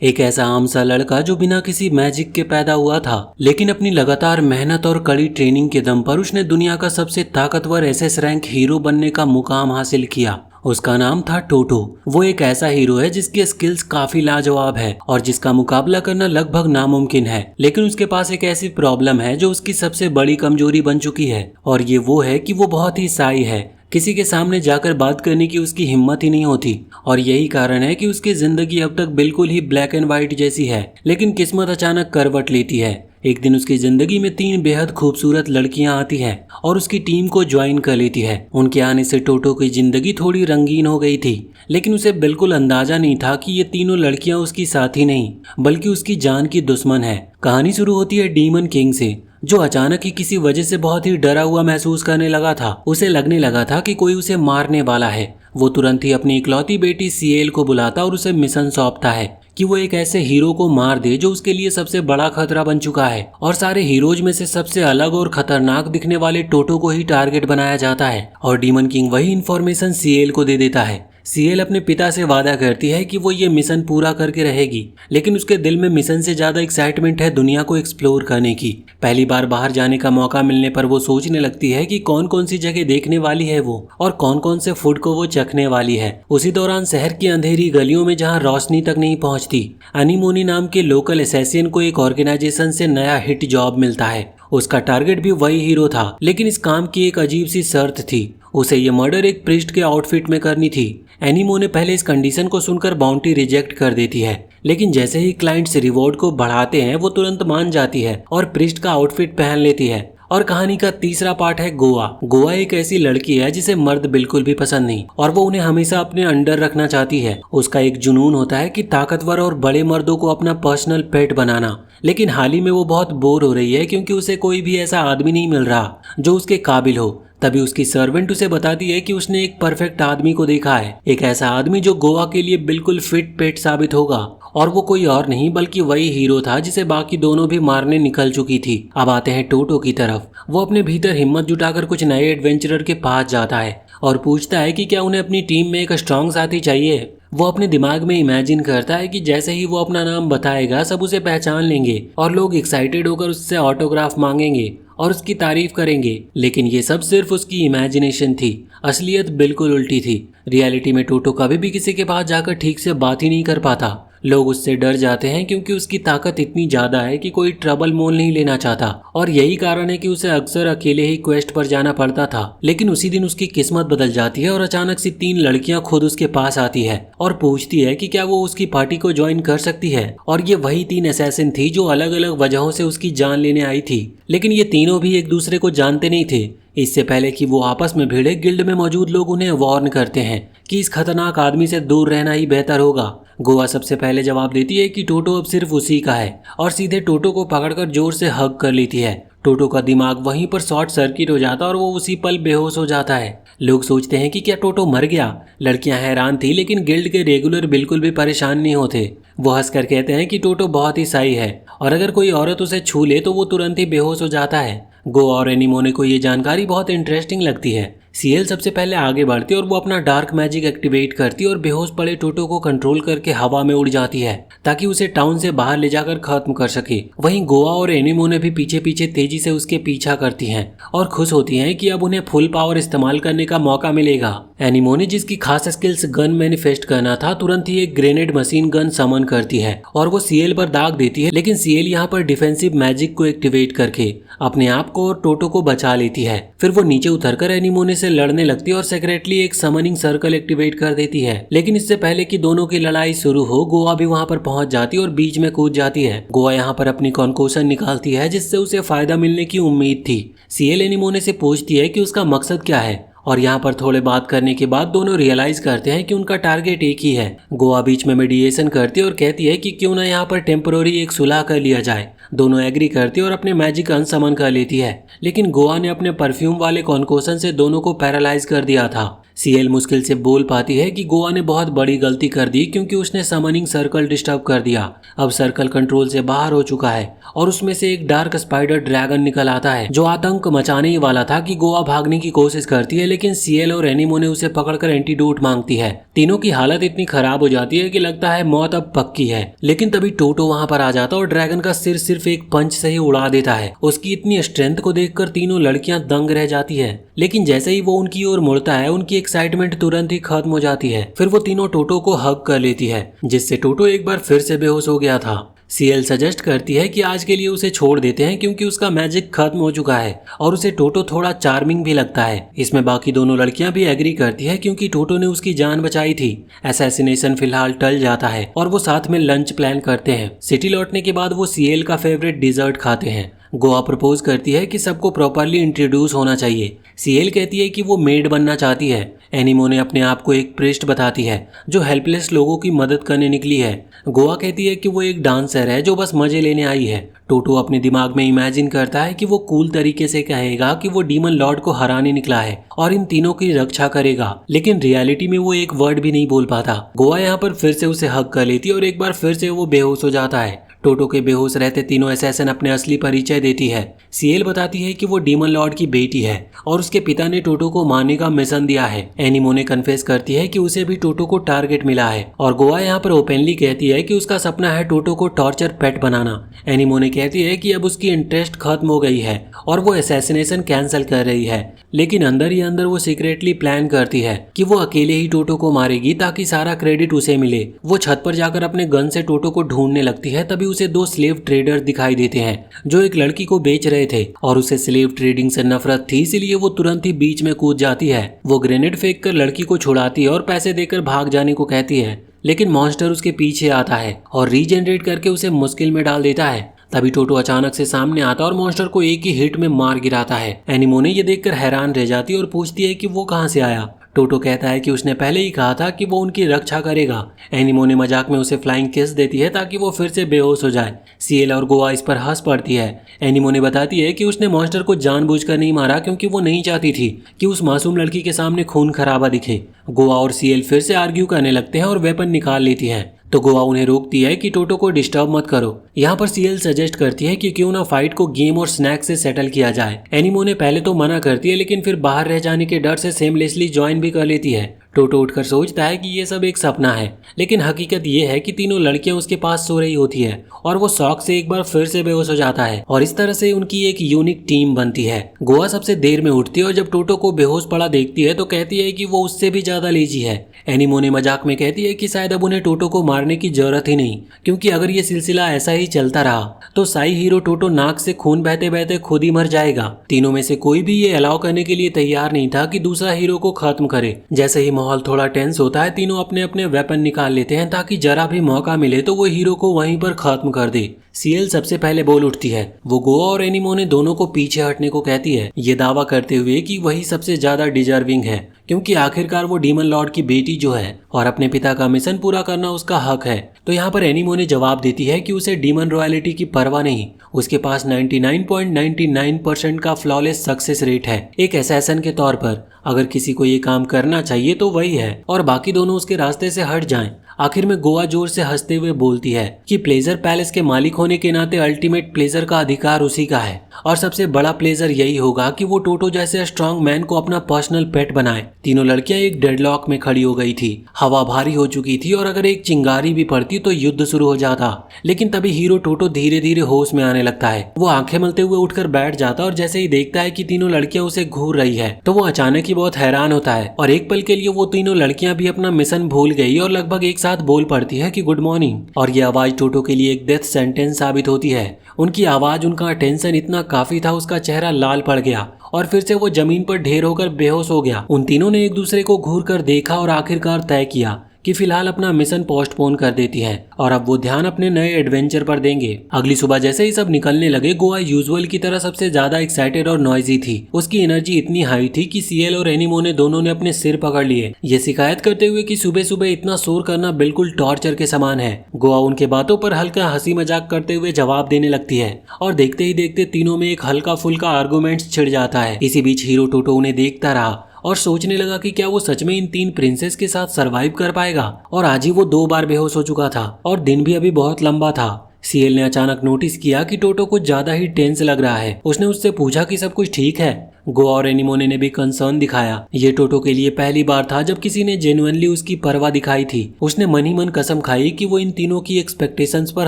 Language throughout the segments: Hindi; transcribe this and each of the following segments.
एक ऐसा आम सा लड़का जो बिना किसी मैजिक के पैदा हुआ था, लेकिन अपनी लगातार मेहनत और कड़ी ट्रेनिंग के दम पर उसने दुनिया का सबसे ताकतवर एसएस रैंक हीरो बनने का मुकाम हासिल किया। उसका नाम था टोटो। वो एक ऐसा हीरो है जिसकी स्किल्स काफी लाजवाब है और जिसका मुकाबला करना लगभग नामुमकिन है। लेकिन उसके पास एक ऐसी प्रॉब्लम है जो उसकी सबसे बड़ी कमजोरी बन चुकी है, और ये वो है कि वो बहुत ही शाई है। किसी के सामने जाकर बात करने की उसकी हिम्मत ही नहीं होती, और यही कारण है कि उसकी जिंदगी अब तक बिल्कुल ही ब्लैक एंड व्हाइट जैसी है। लेकिन किस्मत अचानक करवट लेती है। एक दिन उसकी जिंदगी में 3 बेहद खूबसूरत लड़कियां आती हैं और उसकी टीम को ज्वाइन कर लेती है। उनके आने से टोटो की जिंदगी थोड़ी रंगीन हो गई थी, लेकिन उसे बिल्कुल अंदाजा नहीं था कि ये तीनों लड़कियां उसकी साथी नहीं बल्कि उसकी जान की दुश्मन है। कहानी शुरू होती है डीमन किंग से, जो अचानक ही किसी वजह से बहुत ही डरा हुआ महसूस करने लगा था। उसे लगने लगा था कि कोई उसे मारने वाला है। वो तुरंत ही अपनी इकलौती बेटी सीएल को बुलाता और उसे मिशन सौंपता है कि वो एक ऐसे हीरो को मार दे जो उसके लिए सबसे बड़ा खतरा बन चुका है। और सारे हीरोज में से सबसे अलग और खतरनाक दिखने वाले टोटो को ही टारगेट बनाया जाता है, और डीमन किंग वही इन्फॉर्मेशन सीएल को दे देता है। सीएल अपने पिता से वादा करती है कि वो ये मिशन पूरा करके रहेगी, लेकिन उसके दिल में मिशन से ज्यादा एक्साइटमेंट है दुनिया को एक्सप्लोर करने की। पहली बार बाहर जाने का मौका मिलने पर वो सोचने लगती है कि कौन कौन सी जगह देखने वाली है वो, और कौन कौन से फूड को वो चखने वाली है। उसी दौरान शहर की अंधेरी गलियों में जहाँ रोशनी तक नहीं पहुँचती, अनीमोनी नाम के लोकल असैसिन को एक ऑर्गेनाइजेशन से नया हिट जॉब मिलता है। उसका टारगेट भी वही हीरो था, लेकिन इस काम की एक अजीब सी शर्त थी। उसे ये मर्डर एक प्रिस्ट के आउटफिट में करनी थी। एनिमो ने पहले इस कंडीशन को सुनकर बाउंटी रिजेक्ट कर देती है, लेकिन जैसे ही क्लाइंट्स रिवॉर्ड को बढ़ाते हैं वो तुरंत मान जाती है और प्रिस्ट का आउटफिट पहन लेती है। और कहानी का तीसरा पार्ट है गोवा। गोवा एक ऐसी लड़की है जिसे मर्द बिल्कुल भी पसंद नहीं, और वो उन्हें हमेशा अपने अंडर रखना चाहती है। उसका एक जुनून होता है कि ताकतवर और बड़े मर्दों को अपना पर्सनल पेट बनाना। लेकिन हाल ही में वो बहुत बोर हो रही है क्योंकि उसे कोई भी ऐसा आदमी नहीं मिल रहा जो उसके काबिल हो। तभी उसकी सर्वेंट उसे बताती है कि उसने एक परफेक्ट आदमी को देखा है, एक ऐसा आदमी जो गोवा के लिए बिल्कुल फिट पेट साबित होगा। और वो कोई और नहीं बल्कि वही हीरो था जिसे बाकी दोनों भी मारने निकल चुकी थी। अब आते हैं टोटो की तरफ। वो अपने भीतर हिम्मत जुटाकर कुछ नए एडवेंचरर के पास जाता है और पूछता है कि क्या उन्हें अपनी टीम में एक स्ट्रॉन्ग साथी चाहिए। वो अपने दिमाग में इमेजिन करता है कि जैसे ही वो अपना नाम बताएगा सब उसे पहचान लेंगे और लोग एक्साइटेड होकर उससे ऑटोग्राफ मांगेंगे और उसकी तारीफ करेंगे। लेकिन ये सब सिर्फ उसकी इमेजिनेशन थी, असलियत बिल्कुल उल्टी थी। रियलिटी में टोटो कभी भी किसी के पास जाकर ठीक से बात ही नहीं कर पाता। लोग उससे डर जाते हैं क्योंकि उसकी ताकत इतनी ज्यादा है कि कोई ट्रबल मोल नहीं लेना चाहता, और यही कारण है कि उसे अक्सर अकेले ही क्वेस्ट पर जाना पड़ता था। लेकिन उसी दिन उसकी किस्मत बदल जाती है और अचानक से 3 लड़कियां खुद उसके पास आती है और पूछती है कि क्या वो उसकी पार्टी को ज्वाइन कर सकती है। और ये वही 3 असैसिन थी जो अलग अलग वजहों से उसकी जान लेने आई थी, लेकिन ये तीनों भी एक दूसरे को जानते नहीं थे। इससे पहले कि वो आपस में भिड़े, गिल्ड में मौजूद लोग उन्हें वार्न करते हैं कि इस खतरनाक आदमी से दूर रहना ही बेहतर होगा। गोवा सबसे पहले जवाब देती है कि टोटो अब सिर्फ उसी का है, और सीधे टोटो को पकड़कर जोर से हग कर लेती है। टोटो का दिमाग वहीं पर शॉर्ट सर्किट हो जाता है और वो उसी पल बेहोश हो जाता है। लोग सोचते हैं कि क्या टोटो मर गया। लड़कियां हैरान थी, लेकिन गिल्ड के रेगुलर बिल्कुल भी परेशान नहीं होते। वो हंसकर कहते हैं कि टोटो बहुत ही सही है और अगर कोई औरत उसे छू ले तो वो तुरंत ही बेहोश हो जाता है। गोवा और एनिमोने को ये जानकारी बहुत इंटरेस्टिंग लगती है। सीएल सबसे पहले आगे बढ़ती है और वो अपना डार्क मैजिक एक्टिवेट करती है और बेहोश पड़े टोटो को कंट्रोल करके हवा में उड़ जाती है ताकि उसे टाउन से बाहर ले जाकर खत्म कर सके। वहीं गोवा और एनिमोने भी पीछे पीछे तेजी से उसके पीछा करती हैं और खुश होती हैं कि अब उन्हें फुल पावर इस्तेमाल करने का मौका मिलेगा। एनिमोने, जिसकी खास स्किल्स गन मैनिफेस्ट करना था, तुरंत ही एक ग्रेनेड मशीन गन समन करती है और वो सीएल पर दाग देती है। लेकिन सीएल यहाँ पर डिफेंसिव मैजिक को एक्टिवेट करके अपने आप को और टोटो को बचा लेती है। फिर वो नीचे उतरकर एनिमोने से लड़ने लगती है और सेक्रेटली एक समनिंग सर्कल एक्टिवेट कर देती है। लेकिन इससे पहले कि दोनों की लड़ाई शुरू हो, गोवा भी वहां पर पहुंच जाती है और बीच में कूद जाती है। गोवा यहाँ पर अपनी कॉन्कोशन निकालती है जिससे उसे फायदा मिलने की उम्मीद थी। सीएल एनिमोने से पूछती है कि उसका मकसद क्या है, और यहाँ पर थोड़े बात करने के बाद दोनों रियलाइज करते हैं कि उनका टारगेट एक ही है। गोवा बीच में मेडिएशन करती है और कहती है कि क्यों ना यहाँ पर टेम्पोररी एक सुलह कर लिया जाए। दोनों एग्री करती है और अपने मैजिक अनसमन कर लेती है, लेकिन गोवा ने अपने परफ्यूम वाले कॉन्कोशन से दोनों को पैरालाइज कर दिया था। सीएल मुश्किल से बोल पाती है कि गोवा ने बहुत बड़ी गलती कर दी क्योंकि उसने समनिंग सर्कल डिस्टर्ब कर दिया। अब सर्कल कंट्रोल से बाहर हो चुका है और उसमें से एक डार्क स्पाइडर ड्रैगन निकल आता है जो आतंक मचाने ही वाला था कि गोवा भागने की कोशिश करती है, लेकिन सीएल और एनिमोने उसे पकड़कर एंटीडोट मांगती है। तीनों की हालत इतनी खराब हो जाती है कि लगता है मौत अब पक्की है, लेकिन तभी टोटो वहां पर आ जाता और ड्रैगन का सिर सिर्फ एक पंच से ही उड़ा देता है। उसकी इतनी स्ट्रेंथ को देखकर तीनों लड़कियां दंग रह जाती है, लेकिन जैसे ही वो उनकी ओर मुड़ता है उनकी एक्साइटमेंट तुरंत ही खत्म हो जाती है। फिर वो तीनों टोटो को हग कर लेती है, जिससे टोटो एक बार फिर से बेहोश हो गया था। सीएल सजेस्ट करती है कि आज के लिए उसे छोड़ देते हैं क्योंकि उसका मैजिक खत्म हो चुका है और उसे टोटो थोड़ा चार्मिंग भी लगता है। इसमें बाकी दोनों लड़कियां भी एग्री करती है क्योंकि टोटो ने उसकी जान बचाई थी। असैसिनेशन फिलहाल टल जाता है और वो साथ में लंच प्लान करते हैं। सिटी लौटने के बाद वो सीएल का फेवरेट डिजर्ट खाते हैं। गोवा प्रपोज करती है कि सबको प्रॉपरली इंट्रोड्यूस होना चाहिए। सीएल कहती है कि वो मेड बनना चाहती है। एनिमोने अपने आप को एक प्रीस्ट बताती है जो हेल्पलेस लोगों की मदद करने निकली है। गोवा कहती है कि वो एक डांसर है जो बस मजे लेने आई है। टोटो अपने दिमाग में इमेजिन करता है कि वो कूल तरीके से कहेगा कि वो डीमन लॉर्ड को हराने निकला है और इन तीनों की रक्षा करेगा, लेकिन रियलिटी में वो एक वर्ड भी नहीं बोल पाता। गोवा यहाँ पर फिर से उसे हग कर लेती है और एक बार फिर से वो बेहोश हो जाता है। टोटो के बेहोश रहते तीनों असैसिन अपने असली परिचय देती है। सीएल बताती है कि वो डीमन लॉर्ड की बेटी है और उसके पिता ने टोटो को मारने का मिशन दिया है। एनिमोने कन्फेस करती है कि उसे भी टोटो को टारगेट मिला है और गोवा यहाँ पर ओपनली कहती है कि उसका सपना है टोटो को टॉर्चर पेट बनाना। एनिमोने कहती है कि अब उसकी इंटरेस्ट खत्म हो गई है और वो असैसिनेशन कैंसिल कर रही है, लेकिन अंदर ही अंदर वो सीक्रेटली प्लान करती है कि वो अकेले ही टोटो को मारेगी ताकि सारा क्रेडिट उसे मिले। वो छत पर जाकर अपने गन से टोटो को ढूंढने लगती है, तभी उसे दो स्लेव ट्रेडर दिखाई देते हैं जो एक लड़की को बेच रहे थे और उसे स्लेव ट्रेडिंग से नफरत थी, इसलिए वो तुरंत ही बीच में कूद जाती है। वो ग्रेनेड फेंक कर लड़की को छुड़ाती है और पैसे देकर भाग जाने को कहती है, लेकिन मॉन्स्टर उसके पीछे आता है और रीजनरेट करके उसे मुश्किल में डाल देता है। तभी टोटो अचानक से सामने आता और मॉन्स्टर को एक ही हिट में मार गिराता है। एनिमोने ये देखकर हैरान रह जाती है और पूछती है कि वो कहाँ से आया। टोटो कहता है कि उसने पहले ही कहा था कि वो उनकी रक्षा करेगा। एनिमोने मजाक में उसे फ्लाइंग किस देती है ताकि वो फिर से बेहोश हो जाए। सीएल और गोवा इस पर हंस पड़ती है। एनिमोने बताती है कि उसने मॉन्स्टर को जानबूझकर नहीं मारा क्योंकि वो नहीं चाहती थी कि उस मासूम लड़की के सामने खून खराबा दिखे। गोवा और सीएल फिर से आर्ग्यू करने लगते हैं और वेपन निकाल लेती है, तो गोवा उन्हें रोकती है कि टोटो को डिस्टर्ब मत करो। यहाँ पर सीएल सजेस्ट करती है कि क्यों ना फाइट को गेम और स्नैक से सेटल किया जाए। एनिमोने पहले तो मना करती है, लेकिन फिर बाहर रह जाने के डर से सेमलेसली ज्वाइन भी कर लेती है। टोटो उठकर सोचता है कि ये सब एक सपना है, लेकिन हकीकत ये है कि तीनों लड़कियां उसके पास सो रही होती है और वो शौक से एक बार फिर से बेहोश हो जाता है और इस तरह से उनकी एक यूनिक टीम बनती है। गोवा सबसे देर में उठती है और जब टोटो को बेहोश पड़ा देखती है तो कहती है कि वो उससे भी ज्यादा लेजी है। एनिमोने मजाक में कहती है कि शायद अब उन्हें टोटो को मारने की जरूरत ही नहीं, क्योंकि अगर ये सिलसिला ऐसा ही चलता रहा तो साई हीरो टोटो नाक से खून बहते बहते खुद ही मर जाएगा। तीनों में से कोई भी ये अलाउ करने के लिए तैयार नहीं था कि दूसरा हीरो को खत्म करे। जैसे ही माहौल थोड़ा टेंस होता है, तीनों अपने अपने वेपन निकाल लेते हैं ताकि जरा भी मौका मिले तो वो हीरो को वहीं पर खत्म कर दे। सीएल सबसे पहले बोल उठती है। वो गोवा और एनिमोने दोनों को पीछे हटने को कहती है, ये दावा करते हुए कि वही सबसे ज्यादा डिजर्विंग है, क्योंकि आखिरकार वो डीमन लॉर्ड की बेटी जो है और अपने पिता का मिशन पूरा करना उसका हक है। तो यहाँ पर एनिमोने जवाब देती है कि उसे डीमन रॉयलिटी की परवाह नहीं, उसके पास 99.99% का फ्लॉलेस सक्सेस रेट है। एक असैसिन के तौर पर अगर किसी को ये काम करना चाहिए तो वही है और बाकी दोनों उसके रास्ते से हट जाएं। आखिर में गोवा जोर से हंसते हुए बोलती है कि प्लेजर पैलेस के मालिक होने के नाते अल्टीमेट प्लेजर का अधिकार उसी का है और सबसे बड़ा प्लेजर यही होगा कि वो टोटो जैसे स्ट्रॉन्ग मैन को अपना पर्सनल पेट बनाए। तीनों लड़कियां एक डेडलॉक में खड़ी हो गई थी। हवा भारी हो चुकी थी और अगर एक चिंगारी भी पड़ती तो युद्ध शुरू हो जाता, लेकिन तभी हीरो टोटो धीरे धीरे होश में आने लगता है। वो आंखें मलते हुए उठकर बैठ जाता और जैसे ही देखता है कि तीनों लड़कियां उसे घूर रही है तो वो अचानक ही बहुत हैरान होता है और एक पल के लिए वो तीनों लड़कियां भी अपना मिशन भूल गई और लगभग एक साथ बोल पड़ती है कि गुड मॉर्निंग। और ये आवाज टोटो के लिए एक डेथ सेंटेंस साबित होती है। उनकी आवाज, उनका अटेंशन इतना काफी था, उसका चेहरा लाल पड़ गया और फिर से वो जमीन पर ढेर होकर बेहोश हो गया। उन तीनों ने एक दूसरे को घूर कर देखा और आखिरकार तय किया कि फिलहाल अपना मिशन पोस्टपोन कर देती हैं और अब वो ध्यान अपने नए एडवेंचर पर देंगे। अगली सुबह जैसे ही सब निकलने लगे, गोवा यूजुअल की तरह सबसे ज्यादा एक्साइटेड और नॉइजी थी। उसकी एनर्जी इतनी हाई थी कि सीएल और एनिमोने दोनों ने अपने सिर पकड़ लिए, ये शिकायत करते हुए कि सुबह सुबह इतना शोर करना बिल्कुल टॉर्चर के समान है। गोवा उनके बातों पर हल्का हंसी मजाक करते हुए जवाब देने लगती है और देखते ही देखते तीनों में एक हल्का फुल्का आर्गुमेंट छिड़ जाता है। इसी बीच हीरो टोटो उन्हें देखता रहा और सोचने लगा कि क्या वो सच में इन 3 प्रिंसेस के साथ सरवाइव कर पाएगा। और आज ही वो 2 बार बेहोश हो चुका था और दिन भी अभी बहुत लंबा था। सीएल ने अचानक नोटिस किया कि टोटो कुछ ज्यादा ही टेंस लग रहा है। उसने उससे पूछा कि सब कुछ ठीक है। गोवा और एनीमोने ने भी कंसर्न दिखाया। ये टोटो के लिए पहली बार था जब किसी ने जेन्युइनली उसकी परवाह दिखाई थी। उसने मन ही मन कसम खाई कि वो इन तीनों की एक्सपेक्टेशंस पर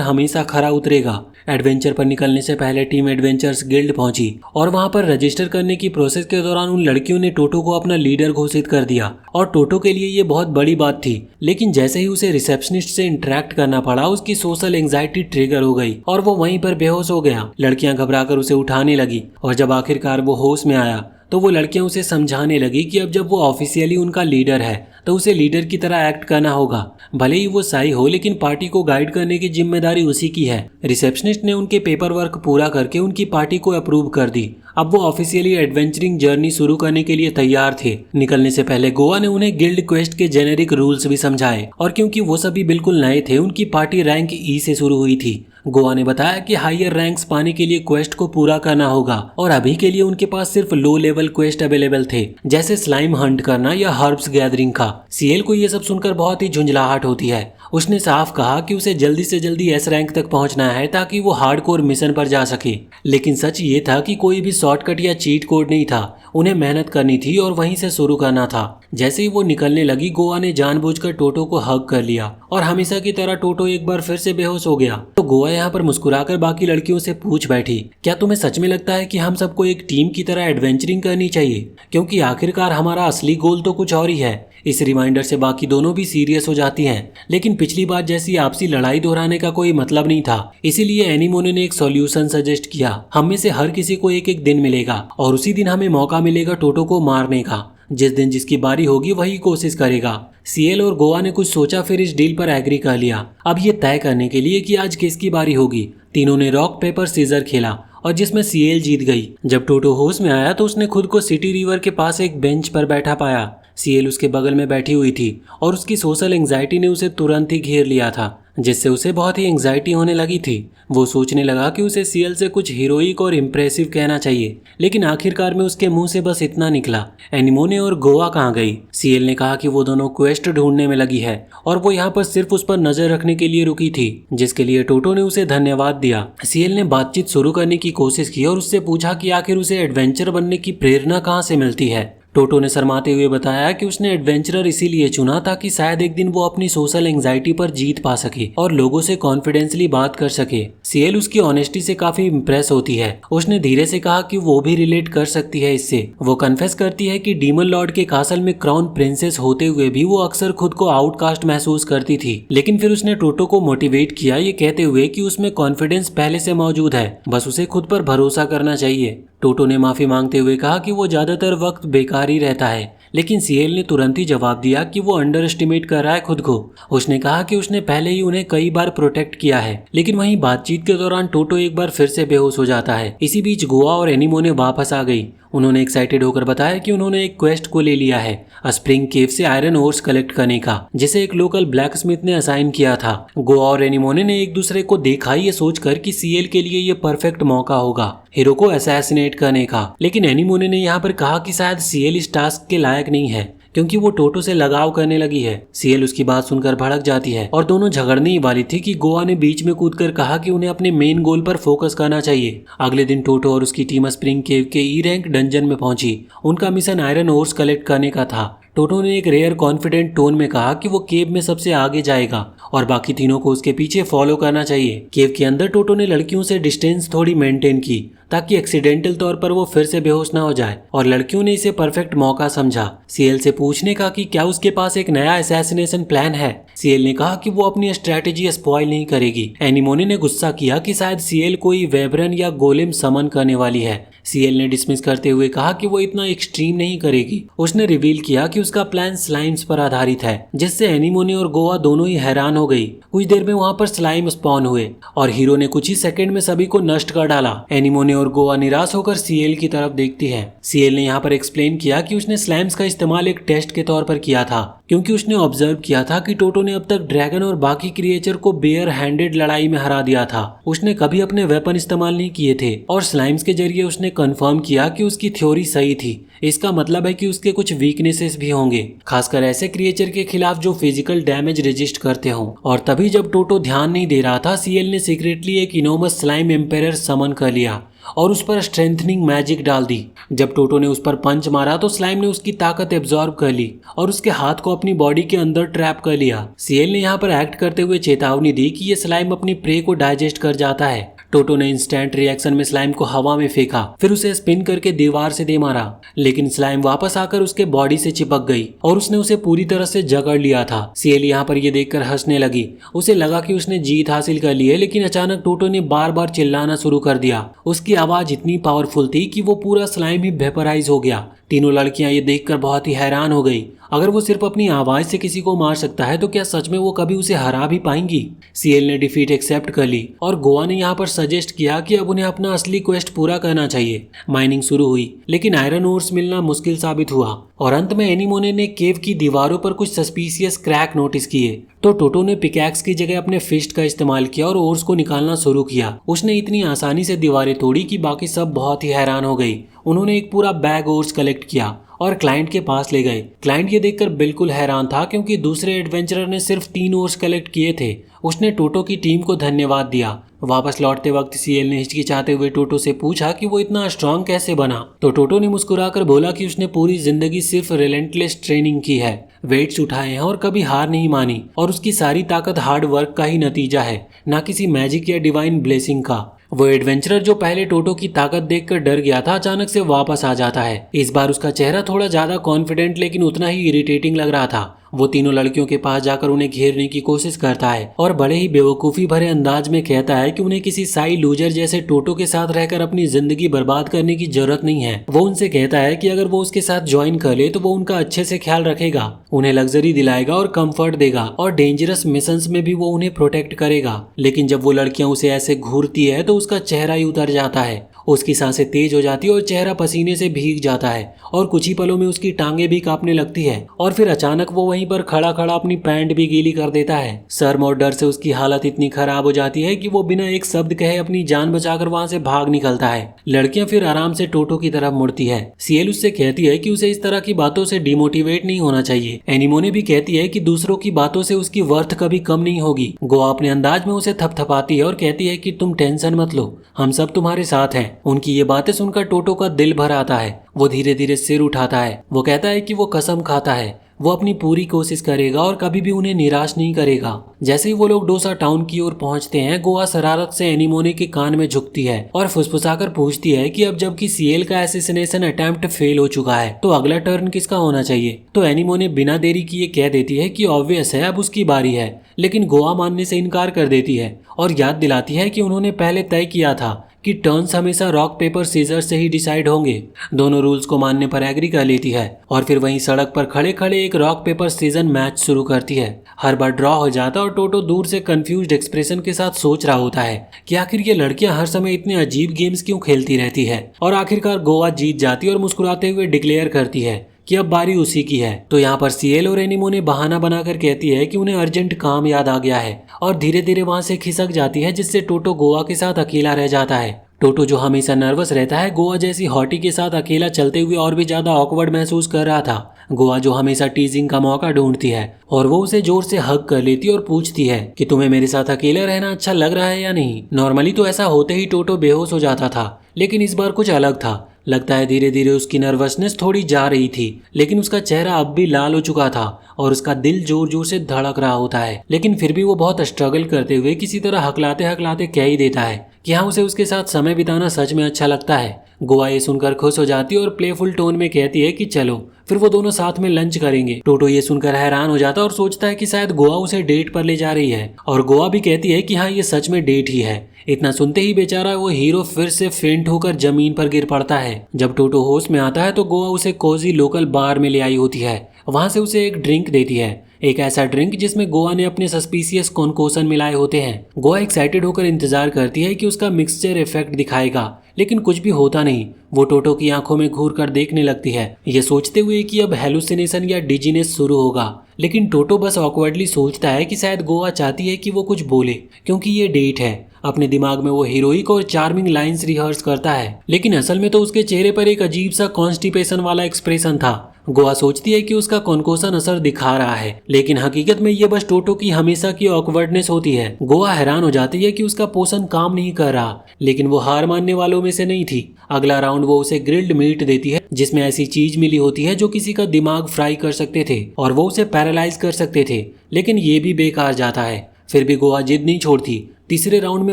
हमेशा खरा उतरेगा। एडवेंचर पर निकलने से पहले टीम एडवेंचर्स गिल्ड पहुंची और वहां पर रजिस्टर करने की प्रोसेस के दौरान उन लड़कियों ने टोटो को अपना लीडर घोषित कर दिया। और टोटो के लिए ये बहुत बड़ी बात थी, लेकिन जैसे ही उसे रिसेप्शनिस्ट से इंटरेक्ट करना पड़ा, उसकी सोशल एंजाइटी ट्रिगर हो गई और वो वहीं पर बेहोश हो गया। लड़कियां घबराकर उसे उठाने लगी और जब आखिरकार वो होश में आया तो वो लड़कियां उसे समझाने लगी कि अब जब वो ऑफिशियली उनका लीडर है तो उसे लीडर की तरह एक्ट करना होगा। भले ही वो साई हो, लेकिन पार्टी को गाइड करने की जिम्मेदारी उसी की है। रिसेप्शनिस्ट ने उनके पेपर वर्क पूरा करके उनकी पार्टी को अप्रूव कर दी। अब वो ऑफिशियली एडवेंचरिंग जर्नी शुरू करने के लिए तैयार थे। निकलने से पहले गोवा ने उन्हें गिल्ड क्वेस्ट के जेनेरिक रूल्स भी समझाए और क्योंकि वो सभी बिल्कुल नए थे, उनकी पार्टी रैंक ई से शुरू हुई थी। गोवा ने बताया कि हायर रैंक्स पाने के लिए क्वेस्ट को पूरा करना होगा और अभी के लिए उनके पास सिर्फ लो लेवल क्वेस्ट अवेलेबल थे, जैसे स्लाइम हंट करना या हर्ब्स गैदरिंग का। सीएल को ये सब सुनकर बहुत ही झुंझलाहट होती है। उसने साफ कहा कि उसे जल्दी से जल्दी एस रैंक तक पहुंचना है ताकि वो हार्डकोर मिशन पर जा सके। लेकिन सच ये था कि कोई भी शॉर्टकट या चीट कोड नहीं था। उन्हें मेहनत करनी थी और वहीं से शुरू करना था। जैसे ही वो निकलने लगी, गोवा ने जानबूझकर टोटो को हग कर लिया और हमेशा की तरह टोटो एक बार फिर से बेहोश हो गया। तो गोवा यहाँ पर मुस्कुराकर बाकी लड़कियों से पूछ बैठी, क्या तुम्हें सच में लगता है कि हम सबको एक टीम की तरह एडवेंचरिंग करनी चाहिए? क्योंकि आखिरकार हमारा असली गोल तो कुछ और ही है। इस रिमाइंडर से बाकी दोनों भी सीरियस हो जाती हैं। लेकिन पिछली बार जैसी आपसी लड़ाई दोहराने का कोई मतलब नहीं था, इसीलिए एनीमोने ने एक सॉल्यूशन सजेस्ट किया। हम में से हर किसी को एक एक दिन मिलेगा और उसी दिन हमें मौका मिलेगा टोटो को मारने का। जिस दिन जिसकी बारी होगी वही कोशिश करेगा। सीएल और गोवा ने कुछ सोचा, फिर इस डील पर एग्री कर लिया। अब ये तय करने के लिए कि आज किसकी बारी होगी, तीनों ने रॉक पेपर सीजर खेला और जिसमें सीएल जीत गई। जब टोटो होश में आया तो उसने खुद को सिटी रिवर के पास एक बेंच पर बैठा पाया। सीएल उसके बगल में बैठी हुई थी और उसकी सोशल एंजाइटी ने उसे तुरंत ही घेर लिया था, जिससे उसे बहुत ही एंजाइटी होने लगी थी। वो सोचने लगा कि उसे सीएल से कुछ हीरोइक और इम्प्रेसिव कहना चाहिए, लेकिन आखिरकार में उसके मुंह से बस इतना निकला, एनीमोने और गोवा कहाँ गई? सीएल ने कहा कि वो दोनों क्वेस्ट ढूंढने में लगी है और वो यहाँ पर सिर्फ उस पर नजर रखने के लिए रुकी थी, जिसके लिए टोटो ने उसे धन्यवाद दिया। सीएल ने बातचीत शुरू करने की कोशिश की और उससे पूछा कि आखिर उसे एडवेंचर बनने की प्रेरणा कहाँ से मिलती है। टोटो ने शर्माते हुए बताया कि उसने एडवेंचरर इसीलिए चुना ताकि शायद एक दिन वो अपनी सोशल एंजाइटी पर जीत पा सके और लोगों से कॉन्फिडेंसली बात कर सके। सीएल उसकी ऑनेस्टी से काफी इम्प्रेस होती है। उसने धीरे से कहा कि वो भी रिलेट कर सकती है इससे। वो कन्फेस करती है कि डीमन लॉर्ड के कासल में क्राउन प्रिंसेस होते हुए भी वो अक्सर खुद को आउटकास्ट महसूस करती थी। लेकिन फिर उसने टोटो को मोटिवेट किया, ये कहते हुए कि उसमें कॉन्फिडेंस पहले से मौजूद है, बस उसे खुद पर भरोसा करना चाहिए। टोटो ने माफी मांगते हुए कहा कि वो ज्यादातर वक्त बेकार ही रहता है, लेकिन सीएल ने तुरंत ही जवाब दिया कि वो अंडर एस्टिमेट कर रहा है खुद को। उसने कहा कि उसने पहले ही उन्हें कई बार प्रोटेक्ट किया है। लेकिन वहीं बातचीत के दौरान टोटो एक बार फिर से बेहोश हो जाता है। इसी बीच गोवा और एनीमोने वापस आ गई। उन्होंने एक्साइटेड होकर बताया कि उन्होंने एक क्वेस्ट को ले लिया है, स्प्रिंग केव से आयरन ओर्स कलेक्ट करने का, जिसे एक लोकल ब्लैक स्मिथ ने असाइन किया था। गोवा और एनीमोने ने एक दूसरे को देखा, ये सोचकर कि सीएल के लिए ये परफेक्ट मौका होगा हीरो को असैसिनेट करने का। लेकिन एनीमोने ने यहाँ पर कहा कि शायद सीएल इस टास्क के लायक नहीं है, क्योंकि वो टोटो से लगाव करने लगी है। सीएल उसकी बात सुनकर भड़क जाती है और दोनों झगड़ने ही वाली थी कि गोवा ने बीच में कूदकर कहा कि उन्हें अपने मेन गोल पर फोकस करना चाहिए। अगले दिन टोटो और उसकी टीम स्प्रिंग केव के ई रैंक डंजन में पहुंची। उनका मिशन आयरन ओर्स कलेक्ट करने का था। टोटो ने एक रेयर कॉन्फिडेंट टोन में कहा कि वो केव में सबसे आगे जाएगा और बाकी तीनों को उसके पीछे फॉलो करना चाहिए। केव के अंदर टोटो ने लड़कियों से डिस्टेंस थोड़ी मेंटेन की ताकि एक्सीडेंटल तौर पर वो फिर से बेहोश ना हो जाए, और लड़कियों ने इसे परफेक्ट मौका समझा सीएल से पूछने का कि क्या उसके पास एक नया असैसिनेशन प्लान है। सीएल ने कहा कि वो अपनी स्ट्रेटेजी स्पॉइल नहीं करेगी। एनीमोने ने गुस्सा किया कि शायद सीएल कोई वेबरन या गोलेम समन करने वाली है। सीएल ने डिसमिस करते हुए कहा कि वो इतना एक्सट्रीम नहीं करेगी। उसने रिवील किया कि उसका प्लान स्लाइम्स पर आधारित है, जिससे एनीमोने और गोवा दोनों ही हैरान हो गई। कुछ देर में वहां पर स्लाइम स्पॉन हुए और हीरो ने कुछ ही सेकंड में सभी को नष्ट कर डाला। एनीमोने और गोवा निराश होकर सीएल की तरफ देखती है। सीएल ने यहाँ पर एक्सप्लेन किया कि उसने स्लाइम्स का इस्तेमाल एक टेस्ट के तौर पर किया था, क्योंकि उसने ऑब्जर्व किया था कि टोटो ने अब तक ड्रैगन और बाकी क्रिएचर को बेयर हैंडेड लड़ाई में हरा दिया था। उसने कभी अपने वेपन इस्तेमाल नहीं किए थे और स्लाइम्स के जरिए उसने कंफर्म किया कि उसकी थ्योरी सही थी। इसका मतलब है कि उसके कुछ वीकनेसेस भी होंगे, खासकर ऐसे क्रिएचर के खिलाफ जो फिजिकल डैमेज रेजिस्ट करते हों। और तभी जब टोटो ध्यान नहीं दे रहा था, सीएल ने सीक्रेटली एक इनोमस स्लाइम एम्पायर समन कर लिया और उस पर स्ट्रेंथनिंग मैजिक डाल दी। जब टोटो ने उस पर पंच मारा तो स्लाइम ने उसकी ताकत एब्जॉर्ब कर ली और उसके हाथ को अपनी बॉडी के अंदर ट्रैप कर लिया। सीएल ने यहाँ पर एक्ट करते हुए चेतावनी दी कि ये स्लाइम अपनी प्रे को डाइजेस्ट कर जाता है। टोटो ने इंस्टेंट रिएक्शन में स्लाइम को हवा में फेंका, फिर उसे स्पिन करके दीवार से दे मारा, लेकिन स्लाइम वापस आकर उसके बॉडी से चिपक गई और उसने उसे पूरी तरह से जकड़ लिया था। सीएल यहाँ पर ये देखकर हंसने लगी। उसे लगा कि उसने जीत हासिल कर ली है, लेकिन अचानक टोटो ने बार बार चिल्लाना शुरू कर दिया। उसकी आवाज इतनी पावरफुल थी कि वो पूरा स्लाइम ही वेपराइज हो गया। तीनों लड़कियां ये देखकर बहुत ही हैरान हो गई। अगर वो सिर्फ अपनी आवाज से किसी को मार सकता है तो क्या सच में वो कभी उसे हरा भी पाएंगी? सीएल ने डिफीट एक्सेप्ट कर ली और गोवा ने यहाँ पर सजेस्ट किया कि अब उन्हें अपना असली क्वेस्ट पूरा करना चाहिए। माइनिंग शुरू हुई, लेकिन आयरन ओर्स मिलना मुश्किल साबित हुआ और अंत में एनीमोने ने केव की दीवारों पर कुछ सस्पिशियस क्रैक नोटिस किए। तो टोटो ने पिकैक्स की जगह अपने फिस्ट का इस्तेमाल किया और ओर्स को निकालना शुरू किया। उसने इतनी आसानी से दीवारें तोड़ी कि बाकी सब बहुत ही हैरान हो गई। उन्होंने एक पूरा बैग ओर्स कलेक्ट किया और क्लाइंट के पास ले गए। क्लाइंट ये देखकर बिल्कुल हैरान था, क्योंकि दूसरे एडवेंचरर ने सिर्फ 3 ओर्स कलेक्ट किए थे। उसने टोटो की टीम को धन्यवाद दिया। वापस लौटते वक्त सीएल ने हिचकिचाते हुए टोटो से पूछा कि वो इतना स्ट्रांग कैसे बना। तो टोटो ने मुस्कुराकर बोला कि उसने पूरी जिंदगी सिर्फ रिलेंटलेस ट्रेनिंग की है, वेट्स उठाए हैं और कभी हार नहीं मानी, और उसकी सारी ताकत हार्ड वर्क का ही नतीजा है, ना किसी मैजिक या डिवाइन ब्लेसिंग का। वो एडवेंचरर जो पहले टोटो की ताकत देखकर डर गया था, अचानक से वापस आ जाता है। इस बार उसका चेहरा थोड़ा ज्यादा कॉन्फिडेंट लेकिन उतना ही इरिटेटिंग लग रहा था। वो तीनों लड़कियों के पास जाकर उन्हें घेरने की कोशिश करता है और बड़े ही बेवकूफी भरे अंदाज में कहता है कि उन्हें किसी साई लूजर जैसे टोटो के साथ रहकर अपनी जिंदगी बर्बाद करने की जरूरत नहीं है। वो उनसे कहता है कि अगर वो उसके साथ ज्वाइन कर ले तो वो उनका अच्छे से ख्याल रखेगा, उन्हें लग्जरी दिलाएगा और कंफर्ट देगा, और डेंजरस मिशंस में भी वो उन्हें प्रोटेक्ट करेगा। लेकिन जब वो लड़कियां उसे ऐसे घूरती है तो उसका चेहरा ही उतर जाता है। उसकी सांसें तेज हो जाती है और चेहरा पसीने से भीग जाता है और कुछ ही पलों में उसकी टांगे भी कांपने लगती है। और फिर अचानक वो वहीं पर खड़ा खड़ा अपनी पैंट भी गीली कर देता है। शर्म और डर से उसकी हालत इतनी खराब हो जाती है कि वो बिना एक शब्द कहे अपनी जान बचाकर वहां से भाग निकलता है। लड़कियां फिर आराम से टोटो की तरफ मुड़ती है। सीएल उससे कहती है कि उसे इस तरह की बातों से डिमोटिवेट नहीं होना चाहिए। एनीमोने भी कहती है कि दूसरों की बातों से उसकी वर्थ कभी कम नहीं होगी। गोवा अपने अंदाज में उसे थपथपाती है और कहती है कि तुम टेंशन मत लो, हम सब तुम्हारे साथ हैं। उनकी ये बातें सुनकर टोटो का दिल भर आता है। वो धीरे धीरे सिर उठाता है। वो कहता है कि वो कसम खाता है वो अपनी पूरी कोशिश करेगा और कभी भी उन्हें निराश नहीं करेगा। जैसे ही वो लोग डोसा टाउन की ओर पहुंचते हैं, गोवा शरारत से एनीमोने के कान में झुकती है और फुसफुसाकर पूछती है कि अब जबकि सीएल का एसेसिनेशन अटेम्प्ट फेल हो चुका है तो अगला टर्न किसका होना चाहिए। तो एनीमोने बिना देरी किए कह देती है कि ऑब्वियस है अब उसकी बारी है, लेकिन गोवा मानने से इनकार कर देती है और याद दिलाती है कि उन्होंने पहले तय किया था कि टर्न्स हमेशा रॉक पेपर सीजर से ही डिसाइड होंगे। दोनों रूल्स को मानने पर एग्री कर लेती है और फिर वहीं सड़क पर खड़े खड़े एक रॉक पेपर सीजन मैच शुरू करती है। हर बार ड्रॉ हो जाता और टोटो दूर से कंफ्यूज्ड एक्सप्रेशन के साथ सोच रहा होता है कि आखिर ये लड़कियां हर समय इतने अजीब गेम्स क्यों खेलती रहती है। और आखिरकार गोवा जीत जाती है और मुस्कुराते हुए डिक्लेयर करती है कि अब बारी उसी की है। तो यहाँ पर सीएल और एनीमोने बहाना बनाकर कहती है कि उन्हें अर्जेंट काम याद आ गया है और धीरे धीरे वहां से खिसक जाती है, जिससे टोटो गोवा के साथ अकेला रह जाता है। टोटो जो हमेशा नर्वस रहता है, गोवा जैसी हॉटी के साथ अकेला चलते हुए और भी ज्यादा ऑकवर्ड महसूस कर रहा था। गोवा जो हमेशा टीजिंग का मौका ढूंढती है और वो उसे जोर से हग कर लेती है और पूछती है कि तुम्हें मेरे साथ अकेला रहना अच्छा लग रहा है या नहीं। नॉर्मली तो ऐसा होते ही टोटो बेहोश हो जाता था, लेकिन इस बार कुछ अलग था। लगता है धीरे धीरे उसकी नर्वसनेस थोड़ी जा रही थी, लेकिन उसका चेहरा अब भी लाल हो चुका था और उसका दिल जोर जोर से धड़क रहा होता है। लेकिन फिर भी वो बहुत स्ट्रगल करते हुए किसी तरह हकलाते हकलाते कह ही देता है कि हाँ, उसे उसके साथ समय बिताना सच में अच्छा लगता है। गोवा ये सुनकर खुश हो जाती है और प्लेफुल टोन में कहती है कि चलो फिर वो दोनों साथ में लंच करेंगे। टोटो ये सुनकर हैरान हो जाता है और सोचता है कि शायद गोवा उसे डेट पर ले जा रही है, और गोवा भी कहती है कि हाँ, ये सच में डेट ही है। इतना सुनते ही बेचारा वो हीरो फिर से फेंट होकर जमीन पर गिर पड़ता है। जब टोटो होश में आता है तो गोवा उसे कोजी लोकल बार में ले आई होती है। वहां से उसे एक ड्रिंक देती है, एक ऐसा ड्रिंक जिसमें गोवा ने अपने सस्पिशियस कॉन्कोशन मिलाए होते हैं। गोवा एक्साइटेड होकर इंतजार करती है कि उसका मिक्सचर इफेक्ट दिखाएगा, लेकिन कुछ भी होता नहीं। वो टोटो की आंखों में घूर कर देखने लगती है, ये सोचते हुए कि अब हेलुसिनेशन या डिजीनेस शुरू होगा। लेकिन टोटो बस ऑकवर्डली सोचता है कि शायद गोवा चाहती है कि वो कुछ बोले, क्योंकि ये डेट है। अपने दिमाग में वो हीरोइक और चार्मिंग लाइंस रिहर्स करता है, लेकिन असल में तो उसके चेहरे पर एक अजीब सा कॉन्स्टिपेशन वाला एक्सप्रेशन था। गोवा सोचती है कि उसका कॉन्कोशन असर दिखा रहा है, लेकिन हकीकत में ये बस टोटो की हमेशा की ऑकवर्डनेस होती है। गोवा हैरान हो जाती है कि उसका पोषण काम नहीं कर रहा, लेकिन वो हार मानने वालों में से नहीं थी। अगला राउंड वो उसे ग्रिल्ड मीट देती है, जिसमें ऐसी चीज मिली होती है जो किसी का दिमाग फ्राई कर सकते थे और वो उसे पैरालाइज कर सकते थे, लेकिन ये भी बेकार जाता है। फिर भी गोवा जिद नहीं छोड़ती। तीसरे राउंड में